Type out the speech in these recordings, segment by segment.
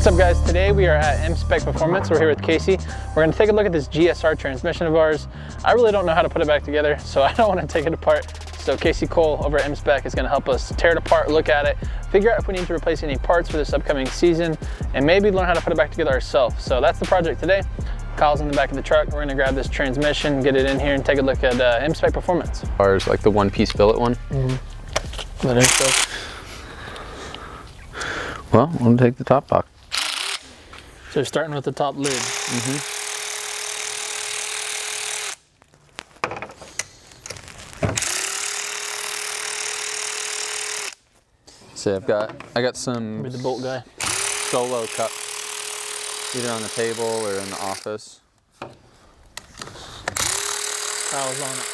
What's up guys, today we are at MSPEK Performance. We're here with Kasey. We're going to take a look at this GSR transmission of ours. I really don't know how to put it back together, so I don't want to take it apart. So Kasey Cole over at MSPEK is going to help us tear it apart, look at it, figure out if we need to replace any parts for this upcoming season, and maybe learn how to put it back together ourselves. So that's the project today. Kyle's in the back of the truck. We're going to grab this transmission, get it in here, and take a look at MSPEK Performance. Ours, like the one-piece billet one. That is so. Well, we'll take the top box. So starting with the top lid. So I got some Be the bolt guy. solo cups, either on the table or in the office. Kyle's on it.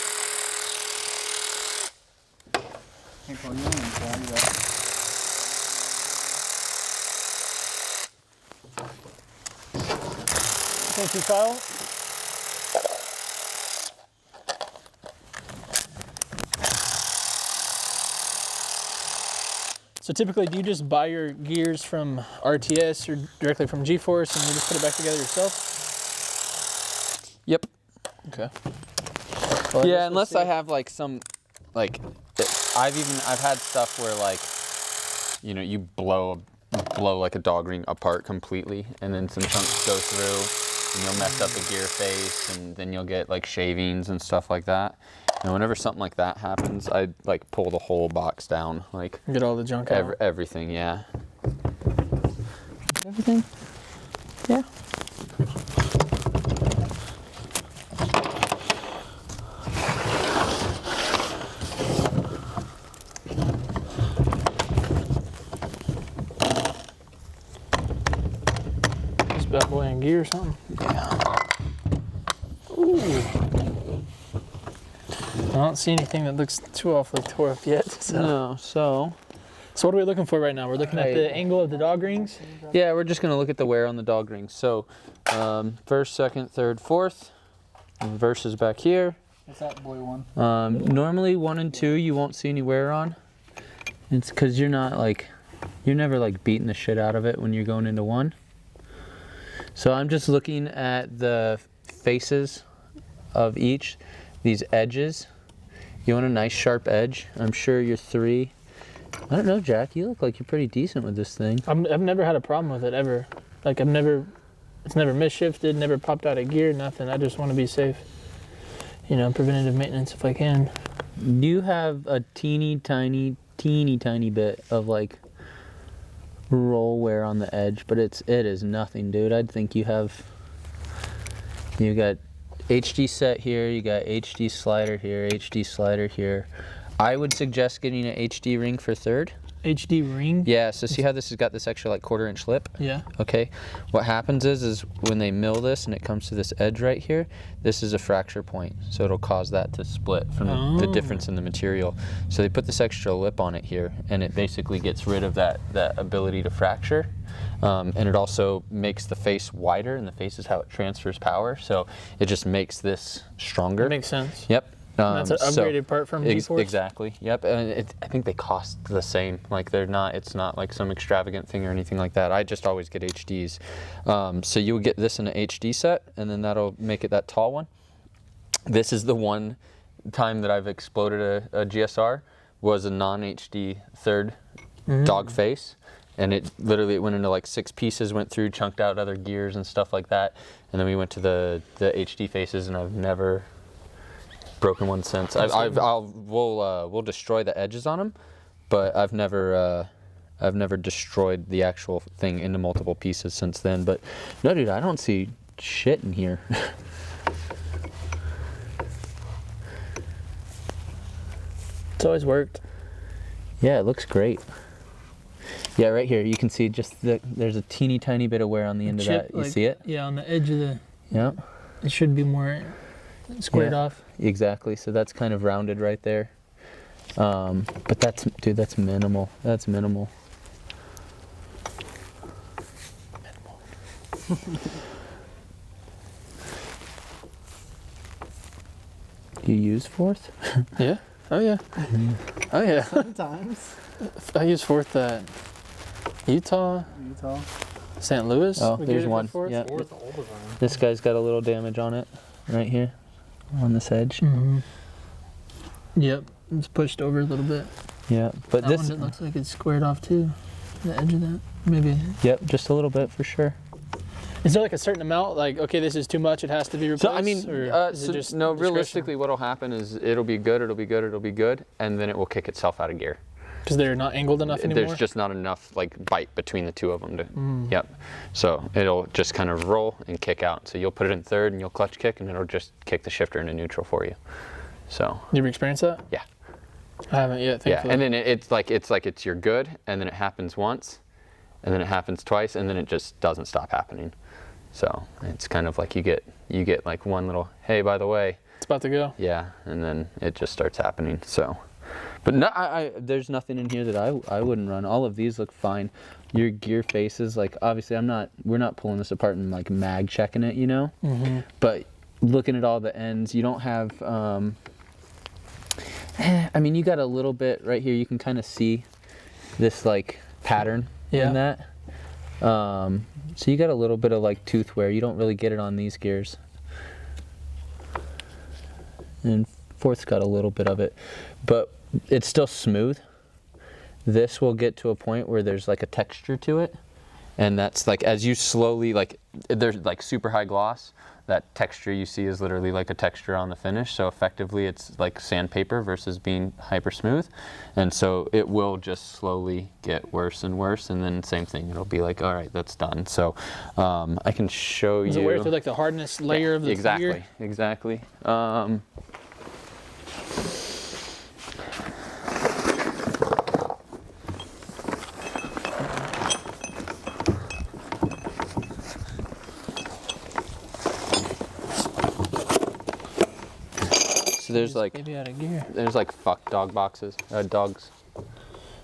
Thank you, Kyle. So typically, do you just buy your gears from RTS or directly from G-Force and you just put it back together yourself? Yep. Okay. Well, yeah, unless I have like some, like, I've had stuff where like, you know, you blow like a dog ring apart completely, and then some chunks go through, and you'll mess up the gear face, and then you'll get like shavings and stuff like that. And whenever something like that happens, I like pull the whole box down, like get all the junk out. Everything, yeah. Everything, yeah. This bad boy in gear or something? Yeah. Ooh. I don't see anything that looks too awfully tore up yet. So. No, so what are we looking for right now? We're looking at the angle of the dog rings? Yeah, we're just gonna look at the wear on the dog rings. So first, second, third, fourth. Reverse is back here. What's that boy one? Normally 1 and 2 you won't see any wear on. It's because you're never like beating the shit out of it when you're going into 1. So I'm just looking at the faces of each, these edges. You want a nice sharp edge. I'm sure your 3. I don't know, Jack, you look like you're pretty decent with this thing. I've never had a problem with it ever. Like it's never misshifted, never popped out of gear, nothing. I just want to be safe. You know, preventative maintenance if I can. You have a teeny tiny bit of like roll wear on the edge, but it is nothing, dude. I'd think you got HD set here, you got HD slider here, HD slider here. I would suggest getting an HD ring for third. HD ring? Yeah, so see how this has got this extra like 1/4 inch lip? Yeah. Okay, what happens is when they mill this and it comes to this edge right here, this is a fracture point. So it'll cause that to split from the difference in the material. So they put this extra lip on it here, and it basically gets rid of that ability to fracture. And it also makes the face wider, and the face is how it transfers power. So it just makes this stronger. That makes sense. Yep. That's an upgraded part from G-Force? Exactly, yep. And I think they cost the same. Like it's not like some extravagant thing or anything like that. I just always get HDs. So you would get this in an HD set, and then that'll make it that tall one. This is the one time that I've exploded a GSR, was a non-HD third dog face. And it literally went into like 6 pieces, went through, chunked out other gears and stuff like that. And then we went to the HD faces, and I've never broken one since. We'll destroy the edges on them, but I've never destroyed the actual thing into multiple pieces since then. But no, dude, I don't see shit in here. It's always worked. Yeah, it looks great. Yeah, right here you can see just there's a teeny tiny bit of wear on the end of that. You see it? Yeah, on the edge of the. Yeah. It should be more squared off. Exactly. So that's kind of rounded right there. But that's minimal. That's minimal. Do you use fourth? Yeah. Oh yeah. Oh yeah. Sometimes. I use fourth at Utah. St. Louis? Oh, there's one. Fourth? Yeah. Fourth all the time. This guy's got a little damage on it right here on this edge. Yep, it's pushed over a little bit. Yeah, but That this one, it looks like it's squared off too. The edge of that, maybe. Yep, just a little bit for sure. Is there like a certain amount? Like, okay, this is too much; it has to be replaced. So I mean, or is it just no. discretion? Realistically, what'll happen is it'll be good, and then it will kick itself out of gear. Because they're not angled enough anymore. There's just not enough like bite between the two of them to. Yep. So it'll just kind of roll and kick out. So you'll put it in third and you'll clutch kick, and it'll just kick the shifter into neutral for you. So. You ever experienced that? Yeah. I haven't yet. Thankfully. Yeah, and then it's you're good, and then it happens once, and then it happens twice, and then it just doesn't stop happening. So it's kind of like you get like one little, hey, by the way, it's about to go. Yeah, and then it just starts happening. So, but no, there's nothing in here that I wouldn't run. All of these look fine. Your gear faces, like obviously we're not pulling this apart and like mag checking it, you know. But looking at all the ends, you don't have. I mean, you got a little bit right here. You can kind of see this like pattern in that. So you got a little bit of like tooth wear. You don't really get it on these gears. And fourth's got a little bit of it, but it's still smooth. This will get to a point where there's like a texture to it. And that's like, as you slowly, like, there's like super high gloss. That texture you see is literally like a texture on the finish. So effectively it's like sandpaper versus being hyper smooth. And so it will just slowly get worse and worse. And then same thing, it'll be like, all right, that's done. So I can show you. Does it wear through like the hardness layer of the gear? Exactly. So there's like Baby out of gear. there's like fuck dog boxes, dogs.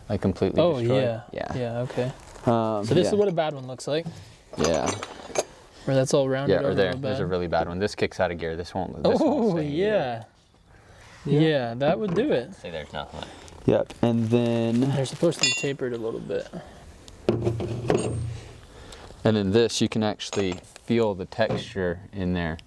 I completely destroyed. Yeah. Okay. So this is what a bad one looks like. Yeah. Where that's all rounded over. There's a really bad one. This kicks out of gear. This won't. This won't stay in gear. Yeah, that would do it. See, there's nothing. Yep. And then. They're supposed to be tapered a little bit. And then this, you can actually feel the texture in there.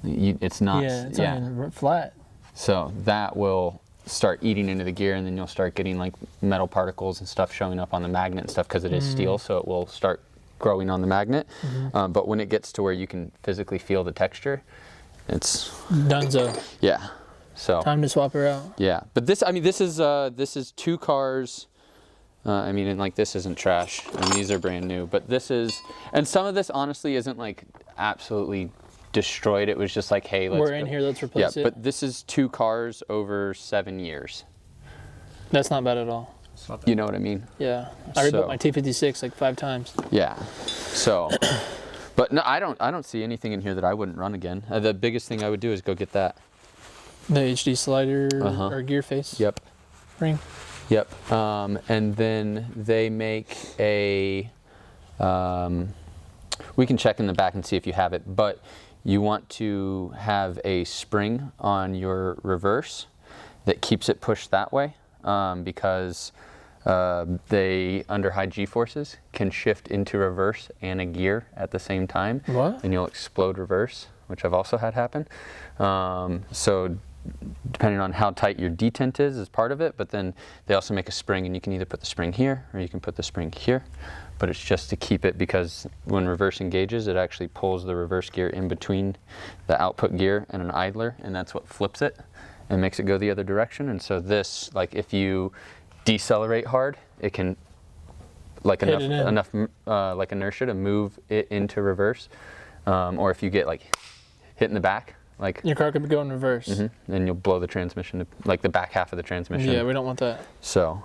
It's not. Yeah, it's not even flat. So that will start eating into the gear, and then you'll start getting like metal particles and stuff showing up on the magnet and stuff because it is steel, so it will start growing on the magnet. But when it gets to where you can physically feel the texture, it's Dunzo. Yeah. So Time to swap her out. yeah, but this, I mean, this is 2 cars. I mean, and like this isn't trash, and these are brand new. But this is, and some of this honestly isn't like absolutely destroyed. It was just like, hey, let's We're in here, let's replace it. But this is 2 cars over 7 years. That's not bad at all. You know what I mean? Yeah. I rebuilt my T56 like 5 times. Yeah. So, but no, I don't see anything in here that I wouldn't run again. The biggest thing I would do is go get that. The HD slider or gear face. Yep. Ring. Yep. And then they make a. We can check in the back and see if you have it, but you want to have a spring on your reverse that keeps it pushed that way, because they, under high G-forces, can shift into reverse and a gear at the same time. What? And you'll explode reverse, which I've also had happen. So depending on how tight your detent is part of it, but then they also make a spring, and you can either put the spring here or you can put the spring here. But it's just to keep it, because when reverse engages, it actually pulls the reverse gear in between the output gear and an idler, and that's what flips it and makes it go the other direction. And so this, like if you decelerate hard, it can, like enough like inertia to move it into reverse. Or if you get like hit in the back, like your car could be going reverse. Then you'll blow the transmission, like the back half of the transmission. Yeah, we don't want that. So,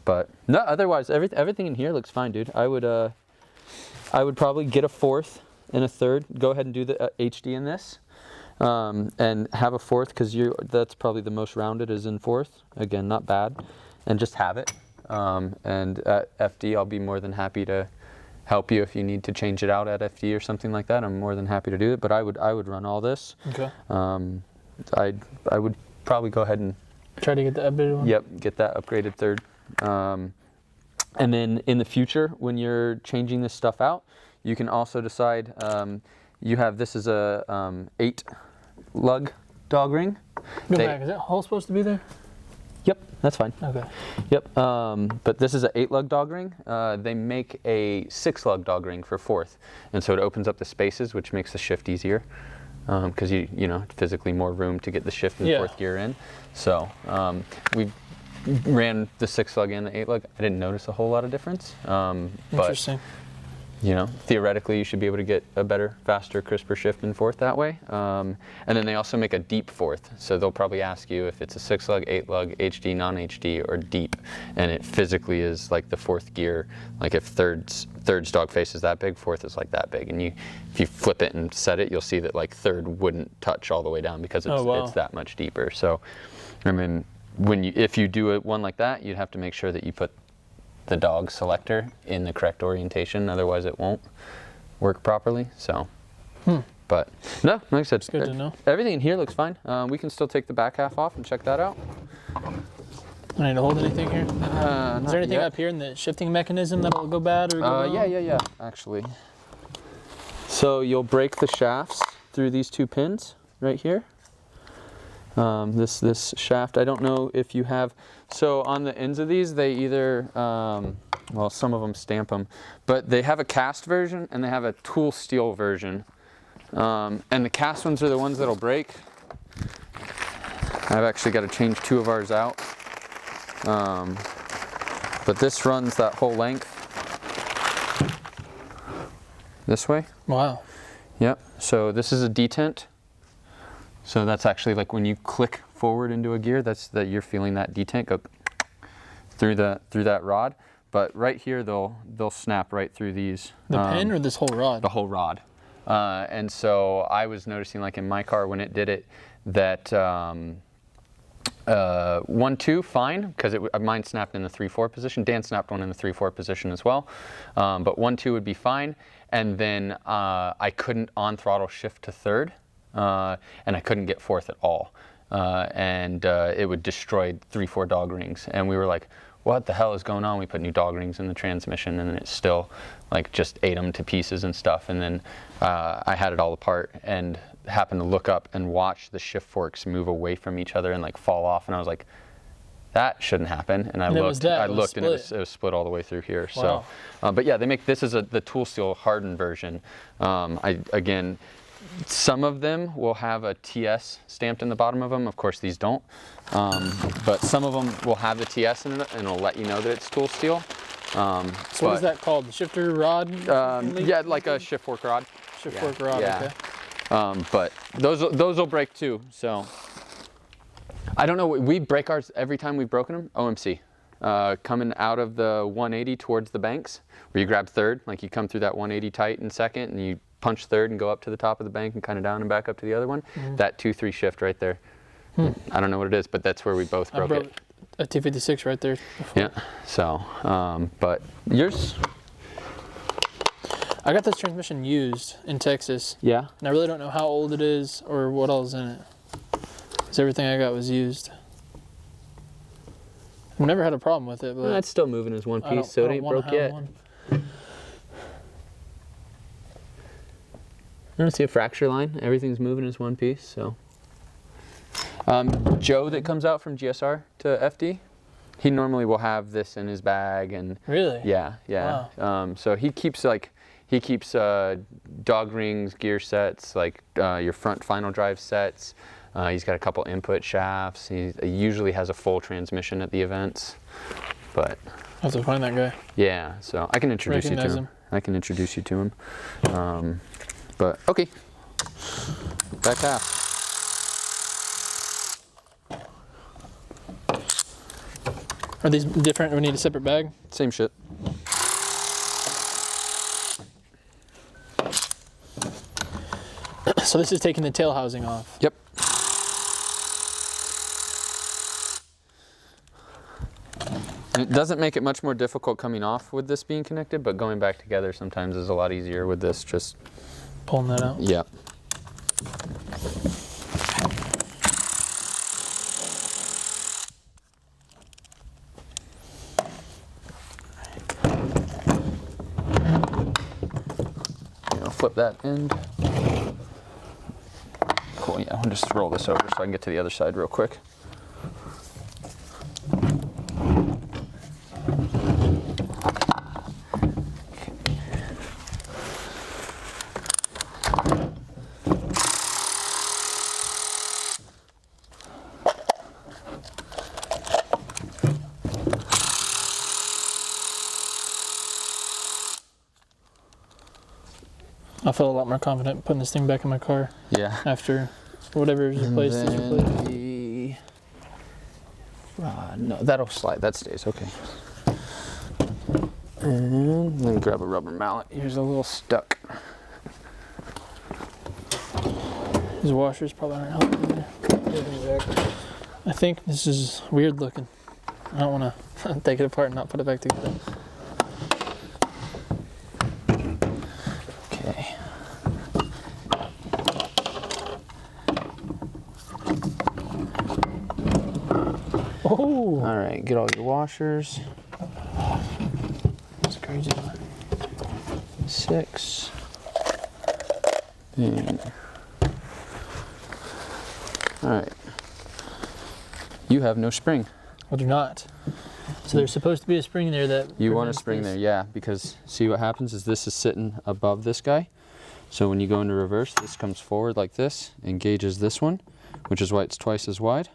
but no, otherwise everything in here looks fine, dude. I would probably get a 4th and a 3rd. Go ahead and do the HD in this, and have a 4th, because that's probably the most rounded is in 4th. Again, not bad, and just have it. And at FD, I'll be more than happy to help you if you need to change it out at FD or something like that. I'm more than happy to do it, but I would run all this. Okay. I would probably go ahead and try to get the updated one. Yep, get that upgraded 3rd. And then in the future, when you're changing this stuff out, you can also decide, you have, this is a 8 lug dog ring. Go back, is that hole supposed to be there? Yep, that's fine. Okay. Yep, but this is an 8 lug dog ring. They make a 6 lug dog ring for 4th. And so it opens up the spaces, which makes the shift easier. Because you know, physically more room to get the shift in 4th gear in. So we ran the 6 lug and the 8 lug. I didn't notice a whole lot of difference. Interesting. But, you know, theoretically you should be able to get a better, faster, crisper shift in 4th that way. And then they also make a deep 4th. So they'll probably ask you if it's a 6 lug, 8 lug, HD, non-HD, or deep. And it physically is like the 4th gear. Like if third's dog face is that big, 4th is like that big. And if you flip it and set it, you'll see that like 3rd wouldn't touch all the way down because it's that much deeper. So, I mean, if you do one like that, you'd have to make sure that you put the dog selector in the correct orientation, otherwise it won't work properly. So, but no, like I said, it's good to know. Everything in here looks fine. We can still take the back half off and check that out. I need to hold anything here? Is there anything up here in the shifting mechanism that'll go bad or go wrong? Yeah, actually. So you'll break the shafts through these 2 pins right here. This shaft, I don't know if you have, so on the ends of these, they either, well, some of them stamp them, but they have a cast version and they have a tool steel version. And the cast ones are the ones that'll break. I've actually got to change 2 of ours out. But this runs that whole length this way. Wow. Yep, so this is a detent. So that's actually like when you click forward into a gear, that you're feeling that detent go through that rod. But right here, they'll snap right through these. The pin or this whole rod? The whole rod. And so I was noticing, like in my car when it did it, that 1-2 fine, because mine snapped in the 3-4 position. Dan snapped one in the 3-4 position as well. But 1-2 would be fine. And then I couldn't on throttle shift to 3rd. And I couldn't get 4th at all. It would destroy 3-4 dog rings. And we were like, what the hell is going on? We put new dog rings in the transmission and it still like just ate them to pieces and stuff. And then I had it all apart and happened to look up and watch the shift forks move away from each other and like fall off. And I was like, that shouldn't happen. And I looked and it was split all the way through here. Wow. So, but yeah, they make, this is the tool steel hardened version. Again, some of them will have a TS stamped in the bottom of them. Of course, these don't. But some of them will have the TS in it, and it'll let you know that it's tool steel. So what is that called? The shifter rod? Yeah, like a shift fork rod. Shift fork rod, okay. But those will break too. So I don't know. We break ours every time we've broken them. OMC. Coming out of the 180 towards the banks, where you grab 3rd, like you come through that 180 tight in 2nd, and you punch 3rd and go up to the top of the bank and kind of down and back up to the other one. That 2-3 shift right there. I don't know what it is, but that's where we both broke it. A T56 right there before. Yeah. So, but yours? I got this transmission used in Texas. Yeah. And I really don't know how old it is or what all's in it. Because everything I got was used. I've never had a problem with it, but it's still moving as one piece, so it ain't broke yet. I don't see a fracture line. Everything's moving as one piece, so. Joe that comes out from GSR to FD, he normally will have this in his bag and. Really? Yeah. Wow. So he keeps dog rings, gear sets, like your front final drive sets. He's got a couple input shafts. He usually has a full transmission at the events, but. I have to find that guy. Yeah, so I can introduce you to him. I can introduce you to him. But okay, back half. Are these different? Do we need a separate bag? Same shit. So this is taking the tail housing off. Yep. And it doesn't make it much more difficult coming off with this being connected, but going back together sometimes is a lot easier with this just pulling that out. Yeah. flip that end. Cool, yeah, I'll just roll this over so I can get to the other side real quick. I feel a lot more confident putting this thing back in my car. Yeah. After whatever is replaced is replaced. No, that'll slide. That stays. Okay. And then grab a rubber mallet. Here's a little stuck. These washers probably aren't helping there. I think this is weird looking. I don't want to take it apart and not put it back together. Okay. Oh! All right, get all your washers. That's crazy. 6. And all right. You have no spring. I do not. So there's supposed to be a spring there that You want a prevents spring this. there, yeah, because see what happens is this is sitting above this guy. So when you go into reverse, this comes forward like this, engages this one, which is why it's twice as wide.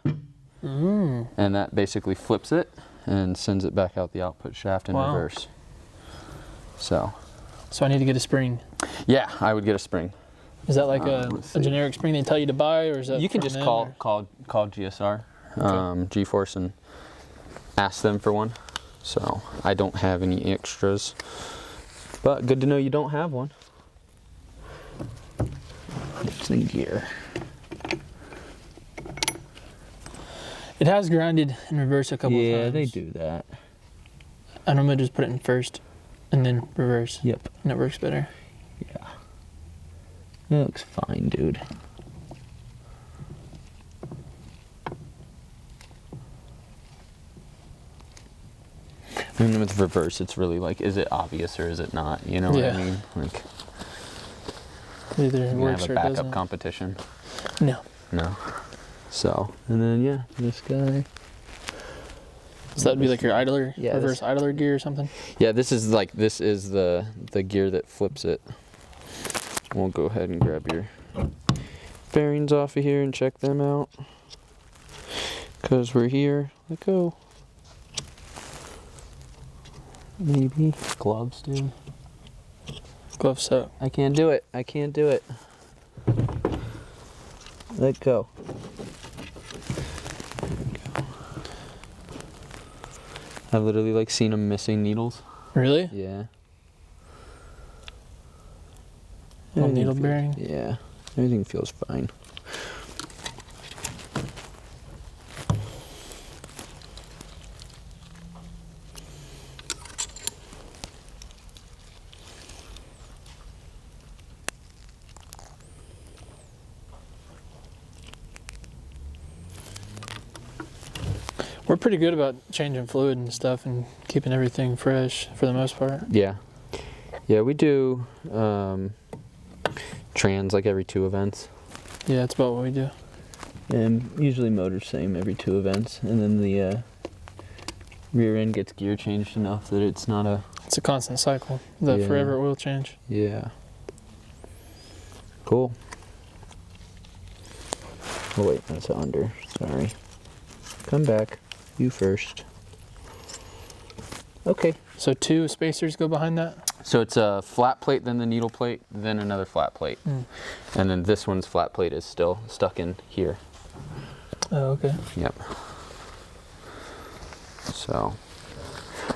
Mm. And that basically flips it and sends it back out the output shaft in Wow. reverse. So So I need to get a spring. yeah, I would get a spring. Is that like let's a see. generic spring they tell you to buy, or is that You can from just them, call GSR, Okay. G-Force, and ask them for one. So I don't have any extras, but good to know you don't have one. It's in gear. It has grinded in reverse a couple of times. Yeah, they do that. I normally just put it in first and then reverse. Yep. And it works better. Yeah. That looks fine, dude. And with reverse, it's really like, is it obvious or is it not? You know what Yeah. I mean? Like, Either it you works have or a it backup doesn't. competition. No. No. So, and then yeah, this guy. So that'd be like your idler, Yeah, reverse this- idler gear or something? Yeah, this is the gear that flips it. We'll go ahead and grab your bearings off of here and check them out. Cause we're here. Let go. Maybe gloves, dude. Glove soak. I can't do it. I can't do it. Let go. I've literally like seen them missing needles. Really? Yeah. Little Everything needle feels- bearing? Yeah. Everything feels fine. We're pretty good about changing fluid and stuff and keeping everything fresh for the most part. Yeah. Yeah, we do trans like every 2 events. Yeah, that's about what we do. And usually motor's same every 2 events. And then the rear end gets gear changed enough that it's not a... It's a constant cycle. The Yeah. forever oil change. Yeah. Cool. Oh wait, that's a under. Sorry. Come back. You first. Okay. So 2 spacers go behind that? So it's a flat plate, then the needle plate, then another flat plate. Mm. And then this one's flat plate is still stuck in here. Oh, okay. Yep. So,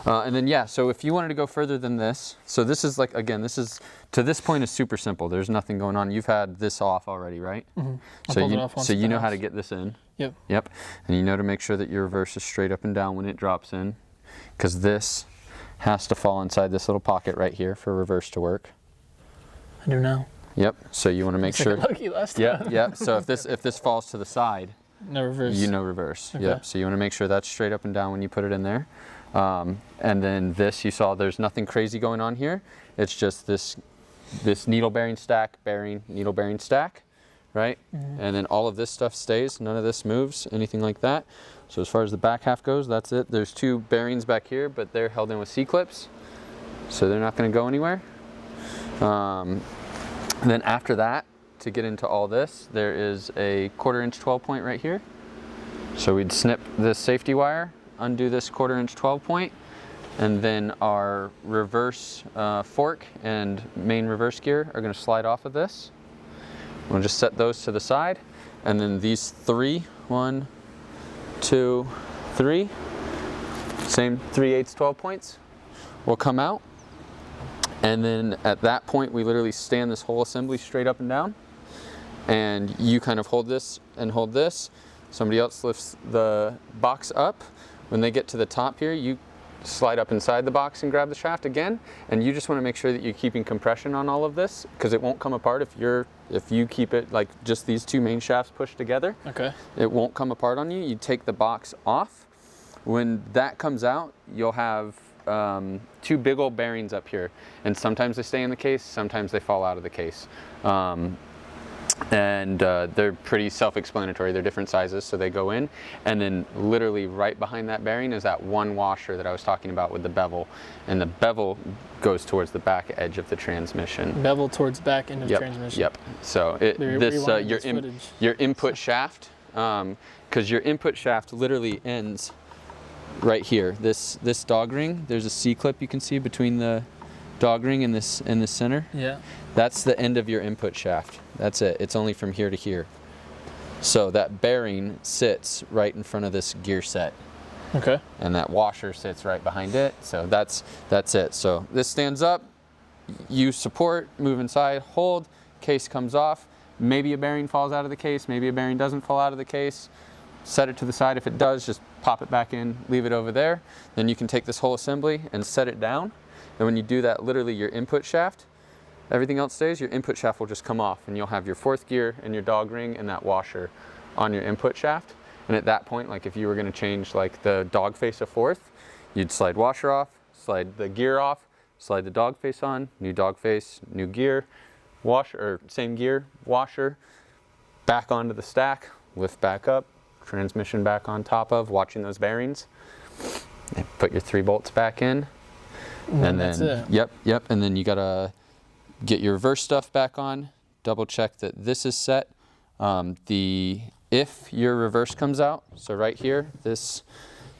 and then yeah, so if you wanted to go further than this, so this is like, again, this is, to this point is super simple. There's nothing going on. You've had this off already, right? Mm-hmm. So you know how to get this in. Yep. Yep. And you know to make sure that your reverse is straight up and down when it drops in, because this has to fall inside this little pocket right here for reverse to work. I do now. Yep. So you want to make It's sure. like lucky last time. Yep. Yep. So if this falls to the side, No reverse. you know reverse. Okay. Yep. So you want to make sure that's straight up and down when you put it in there. And then this, you saw there's nothing crazy going on here. It's just this this needle bearing stack, bearing, needle bearing stack, right? And then all of this stuff stays, none of this moves, anything like that. So as far as the back half goes, that's it. There's 2 bearings back here, but they're held in with C-clips, so they're not gonna go anywhere. And then after that, to get into all this, there is a 1/4 inch 12 point right here. So we'd snip this safety wire, undo this 1/4 inch 12 point, and then our reverse fork and main reverse gear are gonna slide off of this. We'll just set those to the side, and then these 3, 1, 2, 3, same 3/8 12 points will come out. And then at that point, we literally stand this whole assembly straight up and down, and you kind of hold this and hold this. Somebody else lifts the box up. When they get to the top here, you slide up inside the box and grab the shaft again, and you just want to make sure that you're keeping compression on all of this, because it won't come apart if you keep it like just these 2 main shafts pushed together. Okay. It won't come apart on you. You take the box off. When that comes out, you'll have 2 big old bearings up here, and sometimes they stay in the case, sometimes they fall out of the case. And they're pretty self-explanatory. They're different sizes, so they go in, and then literally right behind that bearing is that 1 washer that I was talking about with the bevel, and the bevel goes towards the back edge of the transmission. Bevel towards back end of transmission. Yep. So your input shaft, because your input shaft literally ends right here. This dog ring. There's a C-clip you can see between the dog ring and this center. Yeah. That's the end of your input shaft. That's it. It's only from here to here. So that bearing sits right in front of this gear set. Okay. And that washer sits right behind it. So that's it. So this stands up, you support, move inside, hold, case comes off. Maybe a bearing falls out of the case, maybe a bearing doesn't fall out of the case. Set it to the side. If it does, just pop it back in, leave it over there. Then you can take this whole assembly and set it down. And when you do that, literally your input shaft, everything else stays, your input shaft will just come off, and you'll have your 4th gear and your dog ring and that washer on your input shaft. And at that point, like if you were gonna change like the dog face of 4th, you'd slide washer off, slide the gear off, slide the dog face on, new dog face, new gear, washer, or same gear, washer, back onto the stack, lift back up, transmission back on top of, watching those bearings, and put your 3 bolts back in. And that's then, it. Yep, and then you gotta get your reverse stuff back on, double check that this is set. If your reverse comes out, so right here, this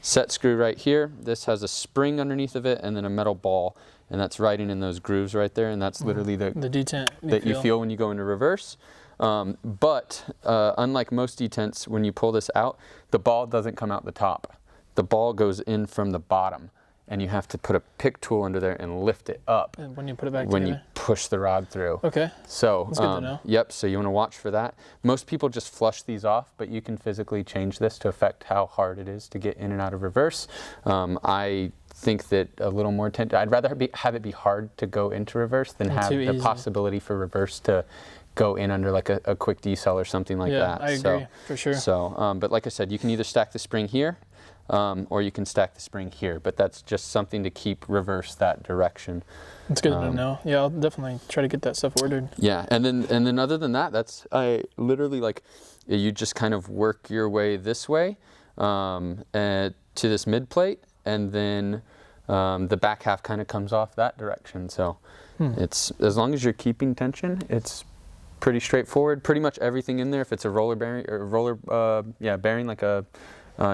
set screw right here, this has a spring underneath of it and then a metal ball, and that's riding in those grooves right there, and that's literally the detent that you feel when you go into reverse. But unlike most detents, when you pull this out, the ball doesn't come out the top. The ball goes in from the bottom, and you have to put a pick tool under there and lift it up. And when you put it back when together? you push the rod through. Okay. So that's good to know. Yep, so you want to watch for that. Most people just flush these off, but you can physically change this to affect how hard it is to get in and out of reverse. I think that a little more I'd rather have it be hard to go into reverse than have the possibility for reverse to go in under like a quick decel or something like that. I agree, for sure. So, but like I said, you can either stack the spring here, or you can stack the spring here, but that's just something to keep reverse that direction. It's good to know. Yeah, I'll definitely try to get that stuff ordered. Yeah, and then other than that, I literally like, you just kind of work your way this way to this mid plate, and then the back half kind of comes off that direction. So it's, as long as you're keeping tension, it's pretty straightforward. Pretty much everything in there, if it's a roller bearing or bearing like a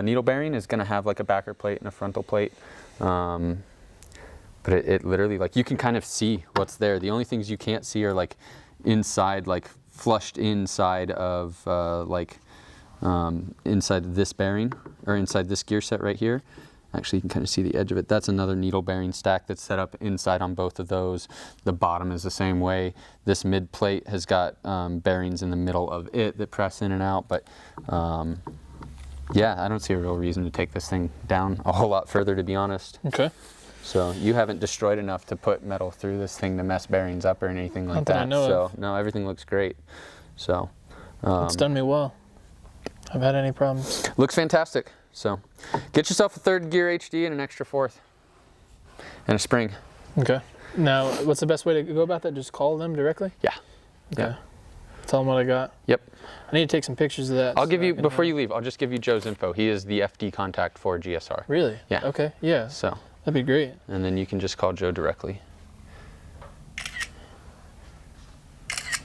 needle bearing, is going to have like a backer plate and a frontal plate. But it literally, like, you can kind of see what's there. The only things you can't see are like inside, like flushed inside of inside this bearing, or inside this gear set right here. Actually, you can kind of see the edge of it. That's another needle bearing stack that's set up inside on both of those. The bottom is the same way. This mid plate has got bearings in the middle of it that press in and out. But yeah, I don't see a real reason to take this thing down a whole lot further, to be honest. Okay. So you haven't destroyed enough to put metal through this thing to mess bearings up or anything like that. I know so of. No, everything looks great. So it's done me well. I've had any problems. Looks fantastic. So get yourself a 3rd gear HD and an extra 4th and a spring. Okay. Now, what's the best way to go about that? Just call them directly? Yeah. Okay. Yeah. Tell them what I got. Yep. I need to take some pictures of that. I'll give you, before you leave, I'll just give you Joe's info. He is the FD contact for GSR. Really? Yeah. Okay, yeah. So. That'd be great. And then you can just call Joe directly.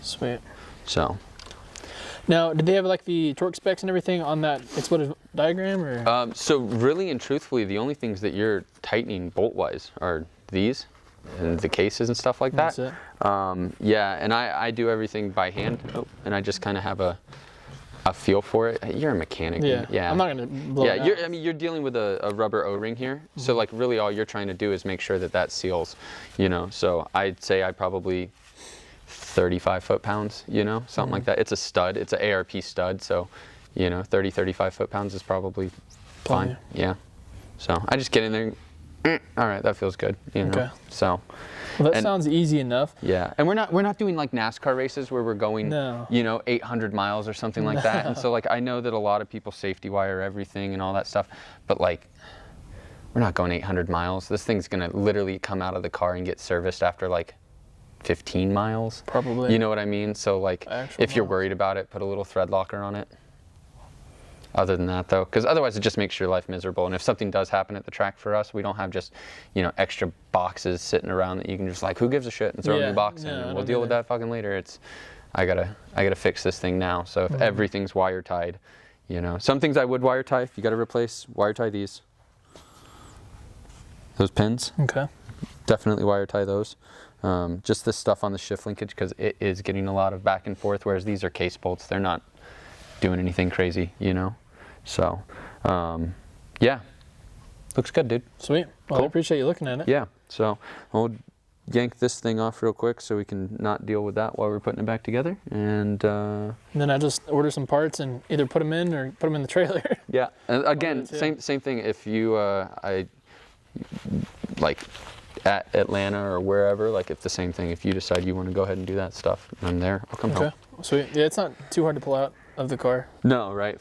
Sweet. So. Now, did they have like the torque specs and everything on that exploded diagram, or? So really and truthfully, the only things that you're tightening bolt-wise are these and the cases and stuff like that. That's it. Yeah, and I do everything by hand, and I just kind of have a feel for it. You're a mechanic. Yeah. Yeah. I'm not gonna blow it out. I mean, you're dealing with a rubber O-ring here, so like really all you're trying to do is make sure that that seals, you know. So I'd say I probably 35 foot-pounds, you know, something like that. It's a stud. It's an ARP stud, so, you know, 35 foot-pounds is probably fine. Yeah. So I just get in there. All right, that feels good, you know. Okay. So. Well, that sounds easy enough. Yeah, and we're not doing like NASCAR races where we're going, you know, 800 miles or something like that. And so like I know that a lot of people safety wire everything and all that stuff, but like we're not going 800 miles. This thing's gonna literally come out of the car and get serviced after like 15 miles. Probably. You know what I mean? So like if you're worried about it, put a little thread locker on it. Other than that though, because otherwise it just makes your life miserable. And if something does happen at the track for us, we don't have just, you know, extra boxes sitting around that you can just like, who gives a shit, and throw a new box in, and we'll deal with that fucking later. It's, I gotta fix this thing now. So if everything's wire tied, you know, some things I would wire tie. If you gotta replace, wire tie these. Those pins. Okay. Definitely wire tie those. Just this stuff on the shift linkage, because it is getting a lot of back and forth, whereas these are case bolts. They're not doing anything crazy, you know. So, yeah, looks good, dude. Sweet. Well, cool. I appreciate you looking at it. Yeah. So we'll yank this thing off real quick so we can not deal with that while we're putting it back together. And then I just order some parts and either put them in or put them in the trailer. Yeah. And again, same thing. If you, like at Atlanta or wherever, like it's the same thing. If you decide you want to go ahead and do that stuff, I'm there. I'll come help. Sweet. Yeah, it's not too hard to pull out of the car. No, right?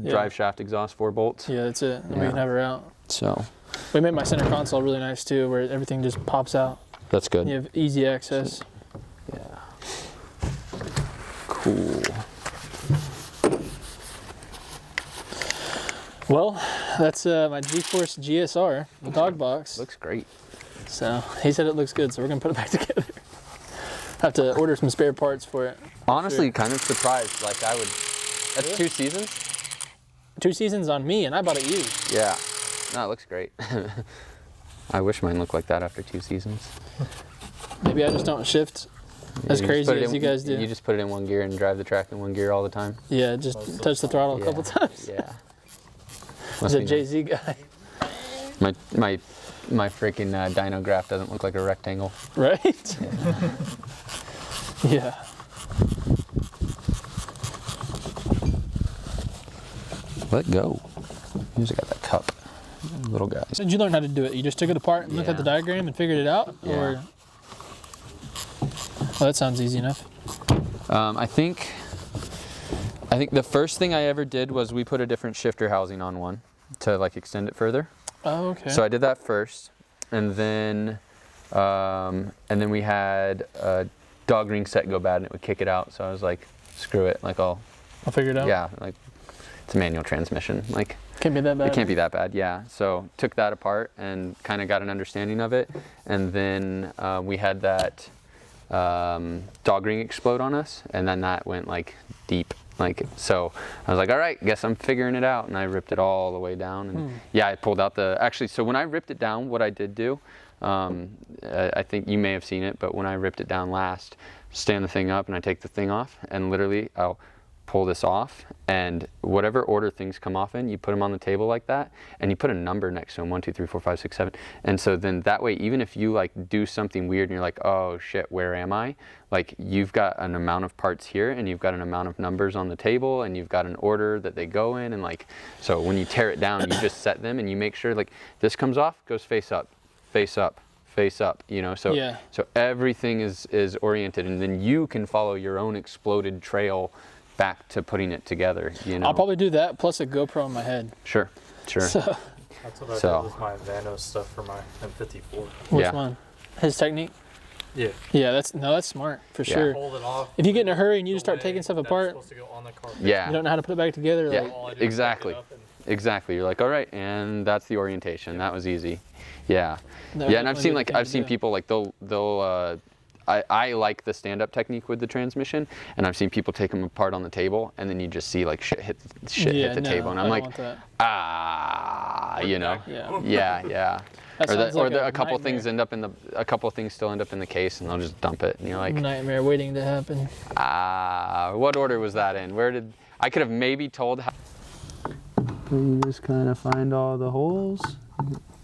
Drive shaft exhaust, 4 bolts. Yeah, that's it. And we can have her out. So. We made my center console really nice too, where everything just pops out. That's good. You have easy access. Yeah. Cool. Well, that's my G-Force GSR, the dog box. Looks great. So he said it looks good, so we're gonna put it back together. Have to order some spare parts for it. Honestly, kind of surprised. Like I would. That's really? 2 seasons. 2 seasons on me, and I bought it used. Yeah. No, it looks great. I wish mine looked like that after 2 seasons. Maybe I just don't shift as crazy as you guys do. You just put it in 1 gear and drive the track in 1 gear all the time. Yeah, just touch the throttle a couple times. Yeah. He's a Jay-Z guy. My freaking dyno graph doesn't look like a rectangle. Right? Yeah. Let go. Here's got that cup. Little guys. Did you learn how to do it? You just took it apart and looked at the diagram and figured it out? Yeah. Or? Well, that sounds easy enough. I think the first thing I ever did was we put a different shifter housing on one to like extend it further. Oh, okay. So I did that first, and then we had a dog ring set go bad and it would kick it out. So I was like, screw it, like I'll figure it out. Yeah, like it's a manual transmission, like can't be that bad. It can't be that bad, yeah. So took that apart and kind of got an understanding of it, and then we had that dog ring explode on us, and then that went like deep. Like, so I was like, all right, guess I'm figuring it out. And I ripped it all the way down. And yeah, I pulled out so when I ripped it down, what I did do, I think you may have seen it, but when I ripped it down last, stand the thing up and I take the thing off, and literally I'll pull this off, and whatever order things come off in, you put them on the table like that, and you put a number next to them, 1, 2, 3, 4, 5, 6, 7. And so then that way, even if you like do something weird and you're like, oh shit, where am I? Like you've got an amount of parts here, and you've got an amount of numbers on the table, and you've got an order that they go in, and like, so when you tear it down, you just set them and you make sure like this comes off, goes face up, face up, face up, you know, so so everything is oriented, and then you can follow your own exploded trail back to putting it together, you know. I'll probably do that plus a GoPro on my head. Sure. So, that's what I did with my Vano stuff for my M54. Which one? His technique? Yeah. Yeah, that's smart for Yeah. sure. Hold it off. If you get in a hurry and you just start taking stuff apart, supposed to go on the carpet. Yeah. you don't know how to put it back together. Yeah. Like, All I do is Exactly. pick it up and- Exactly. You're like, all right, and that's the orientation. That was easy. Yeah. that would Yeah, and I've definitely seen be the like thing I've to seen do. people like they'll I like the stand-up technique with the transmission, and I've seen people take them apart on the table, and then you just see like shit hit the no, table, and I I'm don't like, want that. you know, Yeah. yeah. That Or, sounds or like a a couple nightmare. things a couple things still end up in the case, and they'll just dump it, and you're like, Nightmare waiting to happen. what order was that in? I could have maybe told how. You just kind of find all the holes.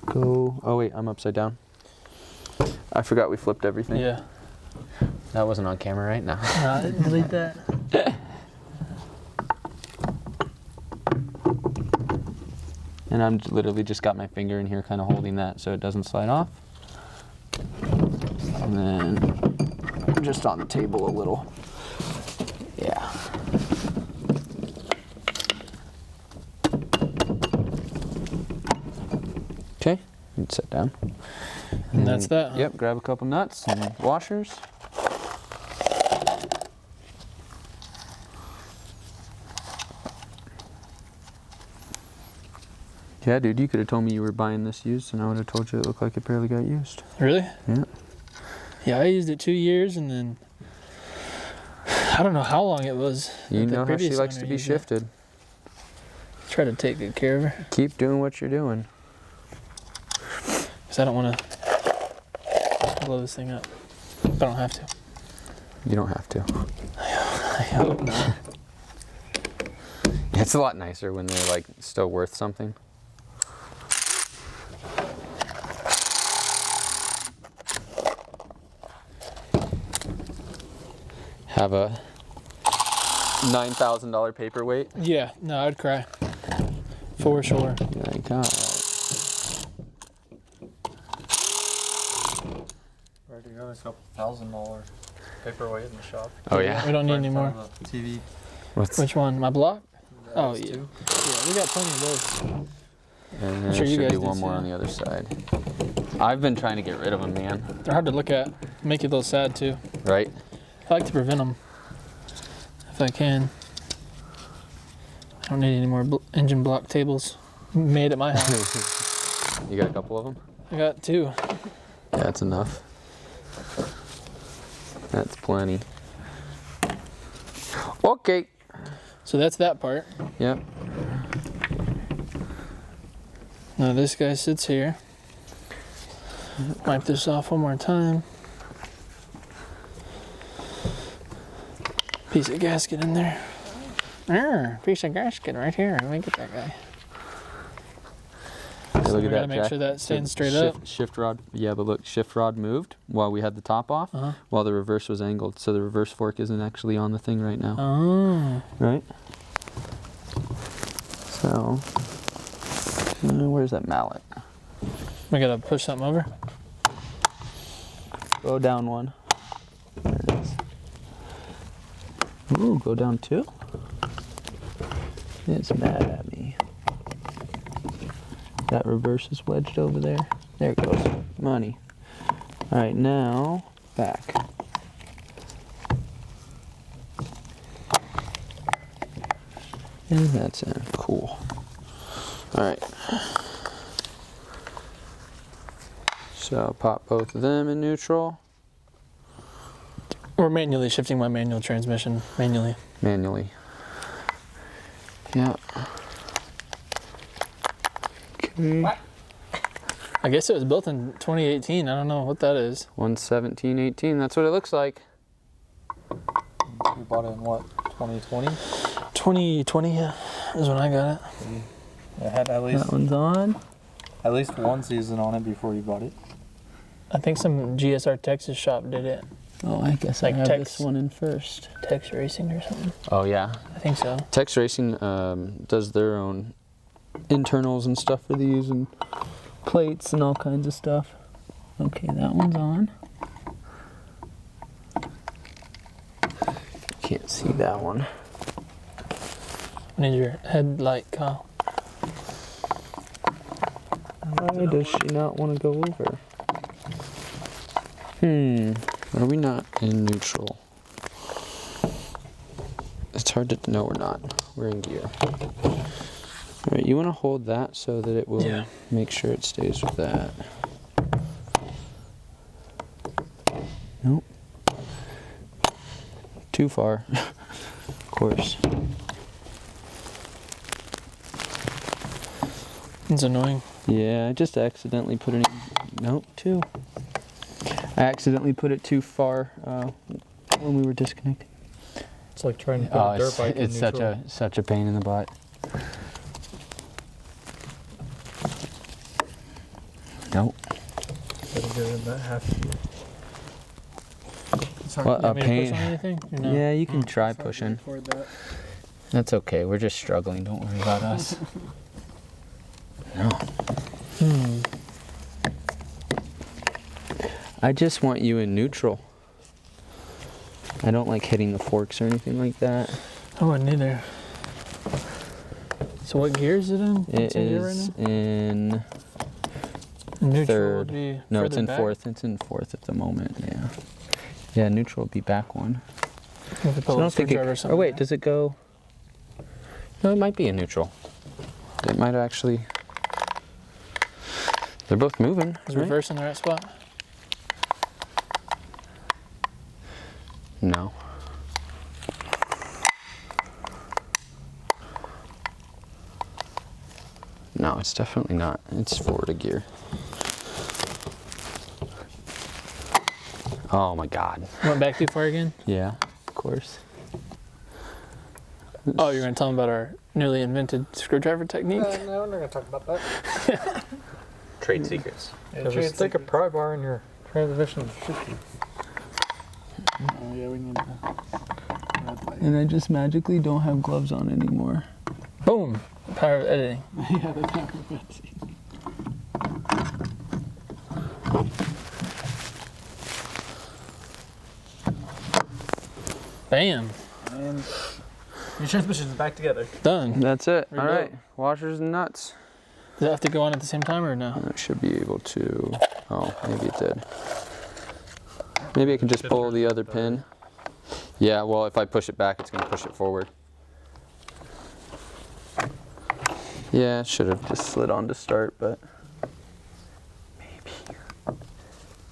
Go. Oh wait, I'm upside down. I forgot we flipped everything. Yeah. That wasn't on camera, right? No. Delete that. And I'm literally just got my finger in here kind of holding that so it doesn't slide off. And then just on the table a little. Yeah. Okay, you can sit down. And that's that. Huh? Yep, grab a couple nuts and washers. Yeah, dude, you could have told me you were buying this used, and I would have told you it looked like it barely got used. Really? Yeah. Yeah, I used it 2 years, and then I don't know how long it was. You that the know how she previous likes owner to be used it. shifted. Try to take good care of her, Keep doing what you're doing. because I don't want to blow this thing up. But I don't have to. You don't have to. I hope not. It's a lot nicer when they're like still worth something. Have a $9,000 paperweight. Yeah, no, I'd cry. For sure. Like, all right. Ready to go. There's a couple $1,000 paperweight in the shop. Oh yeah. We don't need Right any in more. front of the TV. What's Which one? My block? Oh, Those yeah. two. Yeah, we got plenty of those. And I'm sure there you should guys be do one more too. on the other side. I've been trying to get rid of them, man. They're hard to look at. Make you a little sad, too. Right? I like to prevent them if I can. I don't need any more engine block tables made at my house. You got a couple of them? I got 2. Yeah, that's enough. That's plenty. Okay. So that's that part. Yep. Now this guy sits here. Wipe this off one more time. Piece of gasket in there. Piece of gasket right here. Let me get that guy. Hey, So look we at gotta that, make Jack. sure that stands So straight up. Shift rod. Yeah, but look, shift rod moved while we had the top off, Uh-huh. while the reverse was angled. So the reverse fork isn't actually on the thing right now. Oh. Right? So, where's that mallet? We gotta push something over. Go down one. There it is. Ooh, go down 2. It's mad at me. That reverse is wedged over there. There it goes. Money. All right, now back. And that's in. Cool. All right. So pop both of them in neutral. We're manually shifting my manual transmission. Manually. Manually. Yeah. Okay. I guess it was built in 2018. I don't know what that is. 117.18. That's what it looks like. We bought it in what? 2020? 2020 is when I got it. It had at least That one's on. one season on it before you bought it. I think some GSR Texas shop did it. Oh, I guess Like I have Tex- this one in first. Tex Racing or something. Oh yeah. I think so. Tex Racing does their own internals and stuff for these and plates and all kinds of stuff. Okay, that one's on. Can't see that one. I need your headlight, Kyle. Why does she not want to go over? Are we not in neutral? It's hard to know we're not. We're in gear. All right, you want to hold that so that it will make sure it stays with that. Nope. Too far. Of course. It's annoying. Yeah, I just accidentally put it in. Nope, too. I accidentally put it too far when we were disconnecting. It's like trying to put a dirt bike in it's neutral. such a pain in the butt. Nope. Better get in that half. What a You want me to push pain. on anything? Or no? Yeah, you can try pushing. That. That's okay. We're just struggling. Don't worry about us. No. I just want you in neutral. I don't like hitting the forks or anything like that. I wouldn't either. So what gear is it in? It in gear right is now? in Neutral third. would be No, it's further in back? fourth. It's in fourth at the moment. Yeah. Yeah, neutral would be back one. We could put a screwdriver or something. Oh wait, does it go? No, it might be in neutral. It might actually. They're both moving. Is right? reverse in the right spot? No. No, it's definitely not. It's forward a gear. Oh my God. Went back too far again? Yeah, of course. Oh, you're going to tell them about our newly invented screwdriver technique? No, we're not going to talk about that. Trade secrets. Yeah, just take a pry bar in your transmission and shoot you. Oh, yeah, we need to. And I just magically don't have gloves on anymore. Boom! Power of editing. Yeah, the power of editing. Bam! And your transmission's back together. Done. That's it. All Rebuilt. right, washers and nuts. Does it have to go on at the same time or no? I should be able to. Oh, maybe it did. Maybe I can just pull the other pin. Yeah, well, if I push it back, it's going to push it forward. Yeah, it should have just slid on to start, but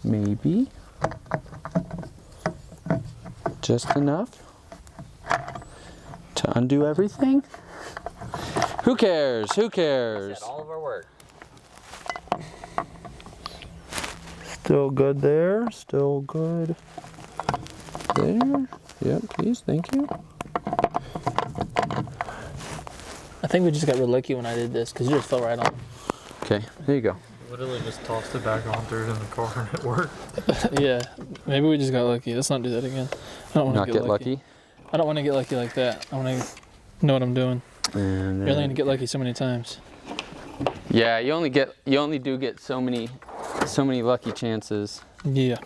maybe just enough to undo everything. Who cares? Who cares? All of our work. Still good there. Still good there. Yep, please. Thank you. I think we just got real lucky when I did this because you just fell right on. Okay, there you go. Literally just tossed it back on, threw it in the car, and it worked. Yeah, maybe we just got lucky. Let's not do that again. I don't want Not to get lucky. I don't want to get lucky like that. I want to know what I'm doing. And You're only going to get lucky so many times. yeah, you only do get so many lucky chances. Yeah.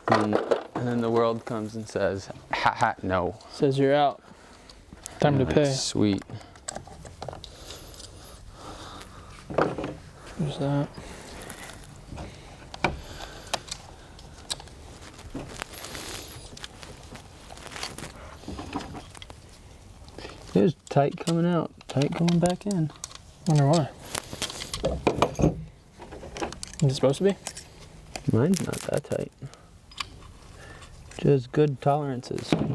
And then the world comes and says, ha ha, no. Says you're out. Time to pay. Sweet. There's that. It was tight coming out, tight going back in. Wonder why. Is it supposed to be? Mine's not that tight. Just good tolerances. That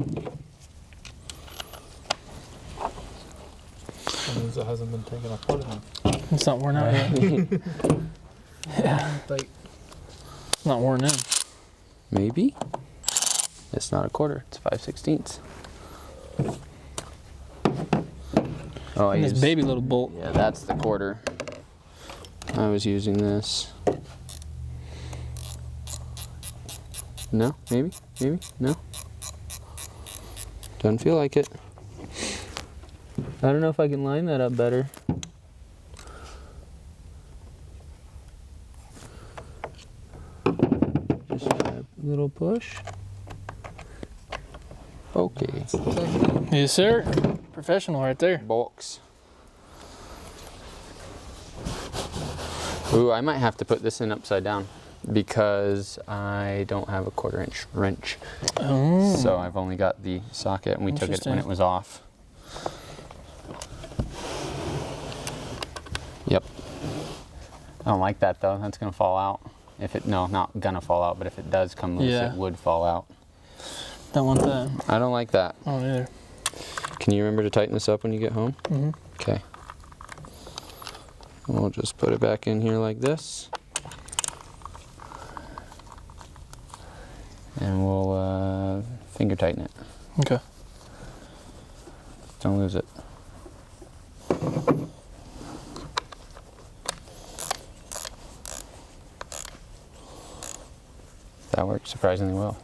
means it hasn't been taken apart enough. It's not worn out yet. Yeah. Like, It's not worn in. Maybe. It's not a quarter, it's 5/16. Oh, I And this used, baby little bolt. yeah, that's the quarter. I was using this. No, maybe, no. Doesn't feel like it. I don't know if I can line that up better. Just a little push. Okay. Yes, sir. Professional right there. Box. Ooh, I might have to put this in upside down. Because I don't have a 1/4-inch wrench. Oh. So I've only got the socket, and we took it when it was off. Yep. I don't like that though. That's gonna fall out. If it, no, not gonna fall out, but if it does come loose, Yeah. it would fall out. Don't want that. I don't like that. I don't either. Can you remember to tighten this up when you get home? Mm-hmm. Okay. We'll just put it back in here like this. And we'll finger tighten it. Okay. Don't lose it. That worked surprisingly well.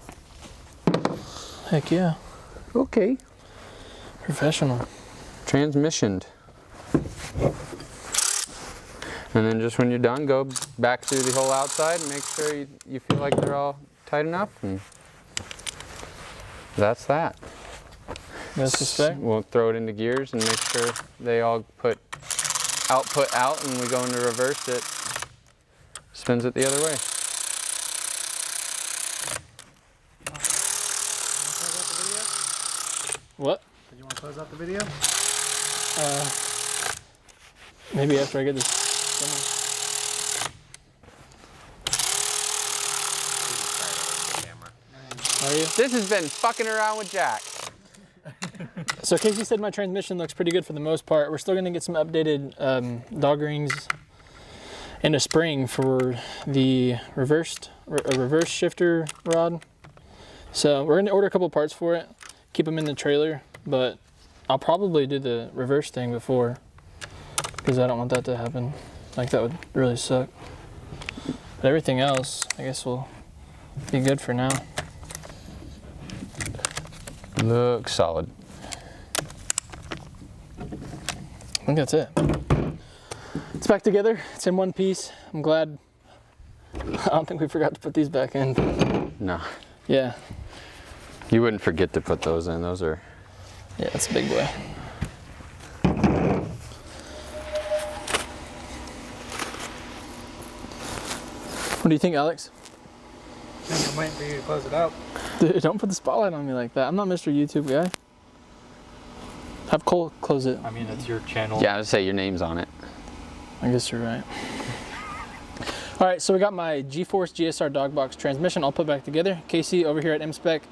Heck yeah. Okay. Professional. Transmissioned. And then just when you're done, go back through the whole outside and make sure you feel like they're all tight enough. And that's that. That's the spec? We'll throw it into gears and make sure they all put output out, and we go into reverse, it spins it the other way. What? Did you want to close out the video? Maybe after I get this. Are you? This has been fucking around with Jack. So Kasey said my transmission looks pretty good for the most part. We're still gonna get some updated dog rings and a spring for the reverse shifter rod. So we're gonna order a couple parts for it, keep them in the trailer, but I'll probably do the reverse thing before, because I don't want that to happen. Like, that would really suck. But everything else, I guess, will be good for now. Looks solid. I think that's it. It's back together. It's in one piece. I'm glad. I don't think we forgot to put these back in. No. Yeah. You wouldn't forget to put those in. Those are... Yeah, that's a big boy. What do you think, Alex? I'm waiting for you to close it out. Dude, don't put the spotlight on me like that. I'm not Mr. YouTube guy. Have Cole close it. I mean, it's your channel. Yeah, I would say your name's on it. I guess you're right. All right, so we got my G-Force GSR dog box transmission all put back together. Kasey over here at MSPEK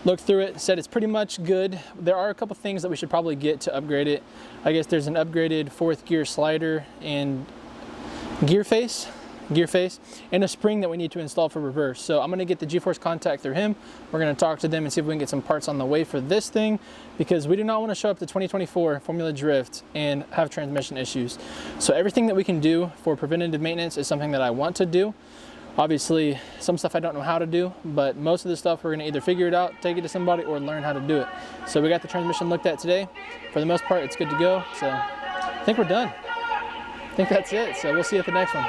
looked through it, said it's pretty much good. There are a couple things that we should probably get to upgrade it. I guess there's an upgraded 4th gear slider and gear face, and a spring that we need to install for reverse. So I'm gonna get the G-Force contact through him. We're gonna talk to them and see if we can get some parts on the way for this thing, because we do not wanna show up to 2024 Formula Drift and have transmission issues. So everything that we can do for preventative maintenance is something that I want to do. Obviously, some stuff I don't know how to do, but most of the stuff we're gonna either figure it out, take it to somebody, or learn how to do it. So we got the transmission looked at today. For the most part, it's good to go. So I think we're done. I think that's it. So we'll see you at the next one.